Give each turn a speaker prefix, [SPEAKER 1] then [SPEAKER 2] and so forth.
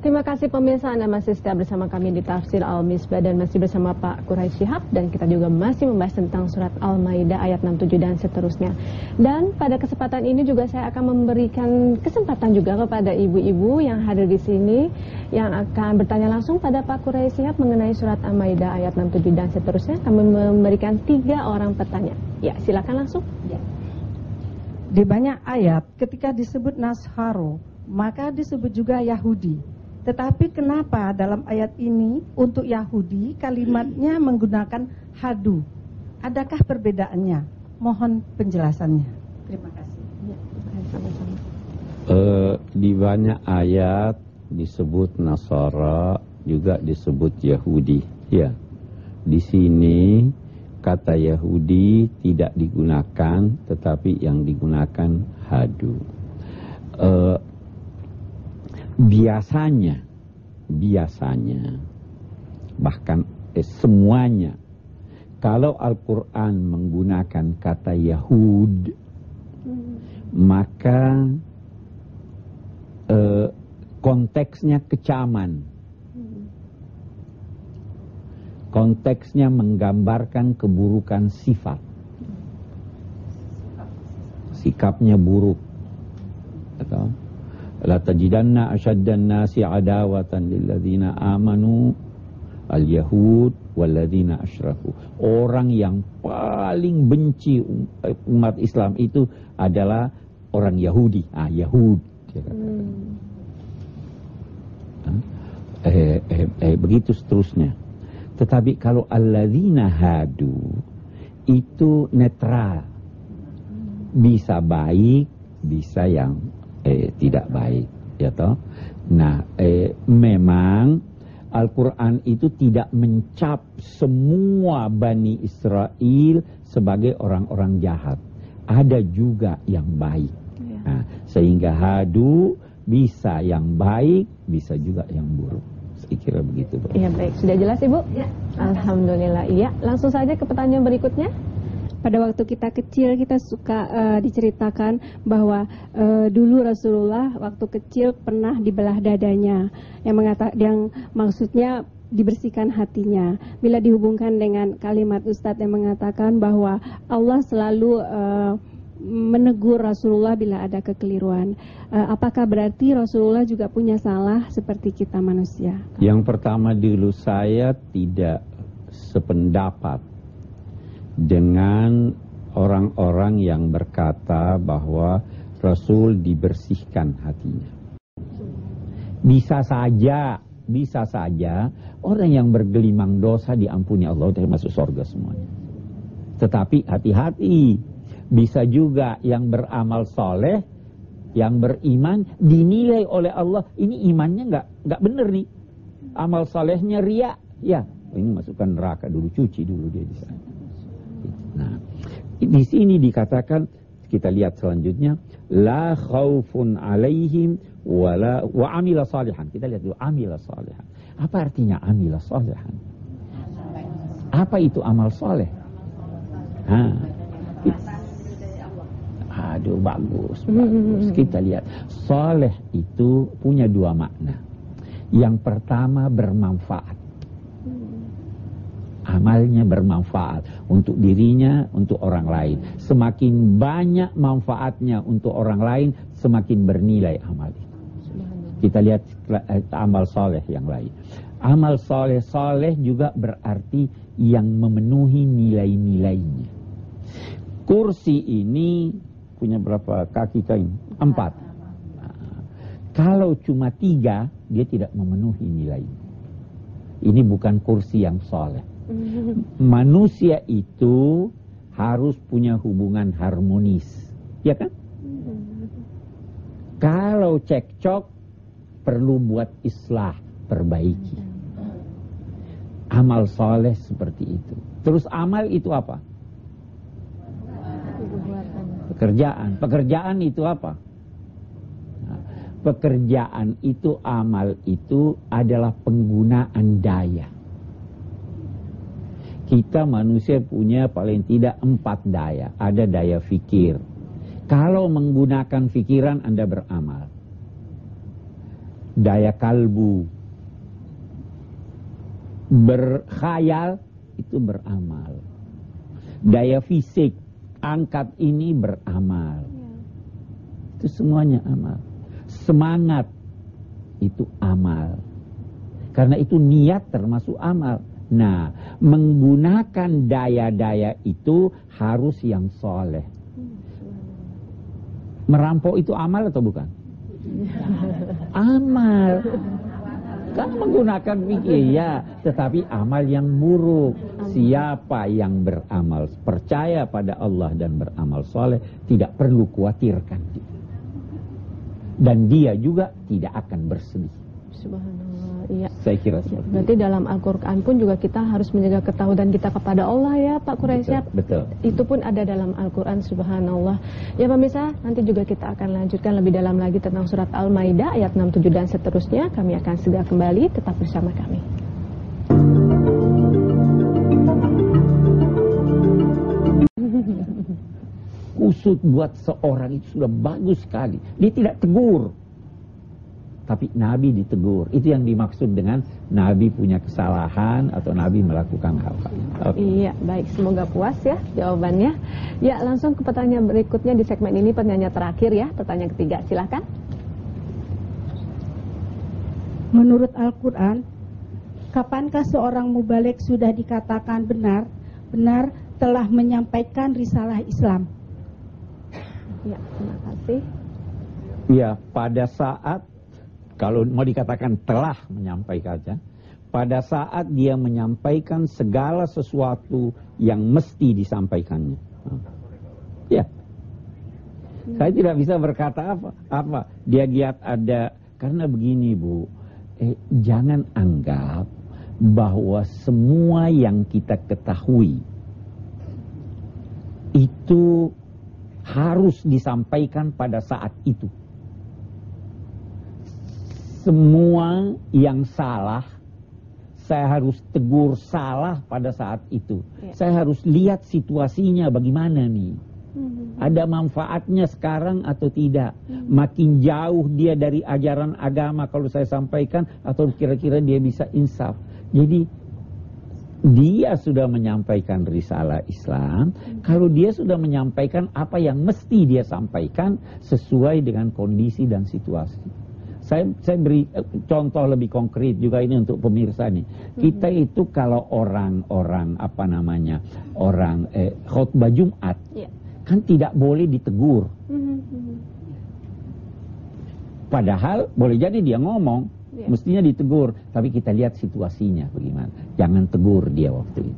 [SPEAKER 1] Terima kasih pemirsa, Anda masih setia bersama kami di Tafsir Al-Misbah dan masih bersama Pak Quraish Shihab, dan kita juga masih membahas tentang surat Al-Maidah ayat 67 dan seterusnya. Dan pada kesempatan ini juga saya akan memberikan kesempatan juga kepada ibu-ibu yang hadir di sini yang akan bertanya langsung pada Pak Quraish Shihab mengenai surat Al-Maidah ayat 67 dan seterusnya. Kami memberikan 3 orang petanya. Ya, silakan langsung. Ya.
[SPEAKER 2] Di banyak ayat ketika disebut Nasharu, maka disebut juga Yahudi. Tetapi kenapa dalam ayat ini untuk Yahudi kalimatnya menggunakan hadu? Adakah perbedaannya? Mohon penjelasannya. Terima kasih.
[SPEAKER 1] Ya, sama-sama.
[SPEAKER 3] Di banyak ayat disebut Nasara, juga disebut Yahudi. Ya, di sini kata Yahudi tidak digunakan, tetapi yang digunakan hadu. Biasanya bahkan semuanya kalau Al-Quran menggunakan kata Yahud, maka konteksnya kecaman, konteksnya menggambarkan keburukan sifat, sikapnya buruk, atau la tajidanna asyaddan nasi adawatan lilladzina amanu al-yahud walladzina asyraku. Orang yang paling benci umat Islam itu adalah orang Yahudi. Yahud. Begitu seterusnya. Tetapi kalau alladzina hadu itu netral. Bisa baik, bisa yang tidak baik, ya toh. Nah, memang Al-Quran itu tidak mencap semua Bani Israel sebagai orang-orang jahat. Ada juga yang baik. Ya. Nah, sehingga hadu bisa yang baik, bisa juga yang buruk. Saya kira begitu, Pak.
[SPEAKER 1] Iya, baik. Sudah jelas, Ibu? Ya. Alhamdulillah. Iya, langsung saja ke pertanyaan berikutnya.
[SPEAKER 4] Pada waktu kita kecil kita suka diceritakan bahwa dulu Rasulullah waktu kecil pernah dibelah dadanya, yang maksudnya dibersihkan hatinya. Bila dihubungkan dengan kalimat Ustadz yang mengatakan bahwa Allah selalu menegur Rasulullah bila ada kekeliruan, apakah berarti Rasulullah juga punya salah seperti kita manusia?
[SPEAKER 3] Yang pertama dulu, saya tidak sependapat dengan orang-orang yang berkata bahwa Rasul dibersihkan hatinya. Bisa saja orang yang bergelimang dosa diampuni Allah dan masuk surga semuanya. Tetapi hati-hati, bisa juga yang beramal soleh, yang beriman dinilai oleh Allah, ini imannya nggak bener nih, amal solehnya ria, ya ini masukkan neraka dulu, cuci dulu dia di sana. Nah, di sini dikatakan, kita lihat selanjutnya, la khaufun alaihim wa amila salihan. Kita lihat dulu amila salihan. Apa artinya amila salihan? Apa itu amal soleh? Aduh, bagus. Kita lihat, soleh itu punya 2 makna. Yang pertama bermanfaat. Amalnya bermanfaat untuk dirinya, untuk orang lain. Semakin banyak manfaatnya untuk orang lain, semakin bernilai amal itu. Kita lihat amal soleh yang lain. Amal soleh juga berarti yang memenuhi nilai-nilainya. Kursi ini punya berapa kaki kain? 4. Nah, kalau cuma 3, dia tidak memenuhi nilainya. Ini bukan kursi yang soleh. Manusia itu harus punya hubungan harmonis, ya kan? Kalau cekcok perlu buat islah, perbaiki. Amal soleh seperti itu. Terus amal itu apa? Pekerjaan. Pekerjaan itu apa? Nah, pekerjaan itu, amal itu adalah penggunaan daya. Kita manusia punya paling tidak 4 daya. Ada daya fikir. Kalau menggunakan fikiran, Anda beramal. daya kalbu, berkhayal itu beramal, daya fisik, angkat ini beramal, itu semuanya amal. Semangat itu amal, karena itu niat termasuk amal. Nah, menggunakan daya-daya itu harus yang soleh. Merampok itu amal atau bukan? Amal. Kan menggunakan pikir, ya, tetapi amal yang buruk. Siapa yang beramal percaya pada Allah dan beramal soleh, tidak perlu khawatirkan. Dan dia juga tidak akan bersedih.
[SPEAKER 1] Subhanallah, iya.
[SPEAKER 3] Saya kira seperti
[SPEAKER 1] Berarti dalam Al-Quran pun juga kita harus menjaga ketahuan kita kepada Allah ya Pak Quraisyah.
[SPEAKER 3] Betul.
[SPEAKER 1] Itu pun ada dalam Al-Quran, subhanallah. Ya pemirsa, nanti juga kita akan lanjutkan lebih dalam lagi tentang surat Al-Maidah ayat 67 dan seterusnya. Kami akan segera kembali, tetap bersama kami.
[SPEAKER 3] Kusut buat seorang itu sudah bagus sekali. Dia tidak tegur, tapi Nabi ditegur. Itu yang dimaksud dengan Nabi punya kesalahan atau Nabi melakukan hal-hal.
[SPEAKER 1] Iya, baik. Semoga puas ya jawabannya. Ya, langsung ke pertanyaan berikutnya di segmen ini, pertanyaan terakhir ya, pertanyaan ketiga. Silahkan.
[SPEAKER 5] Menurut Al-Quran, kapankah seorang mubalik sudah dikatakan benar telah menyampaikan risalah Islam?
[SPEAKER 1] Ya, terima kasih.
[SPEAKER 3] Ya, pada saat, kalau mau dikatakan telah menyampaikannya, pada saat dia menyampaikan segala sesuatu yang mesti disampaikannya. Ya, saya tidak bisa berkata apa. Dia giat ada, karena begini Bu, jangan anggap bahwa semua yang kita ketahui itu harus disampaikan pada saat itu. Semua yang salah, saya harus tegur salah pada saat itu.
[SPEAKER 1] Ya.
[SPEAKER 3] Saya harus lihat situasinya bagaimana nih. Ada manfaatnya sekarang atau tidak. Makin jauh dia dari ajaran agama kalau saya sampaikan, atau kira-kira dia bisa insaf. Jadi dia sudah menyampaikan risalah Islam. Kalau dia sudah menyampaikan apa yang mesti dia sampaikan sesuai dengan kondisi dan situasi. Saya beri contoh lebih konkret juga ini untuk pemirsa nih. Kita itu kalau orang khutbah Jumat, kan tidak boleh ditegur. Padahal boleh jadi dia ngomong, mestinya ditegur, tapi kita lihat situasinya bagaimana. Jangan tegur dia waktu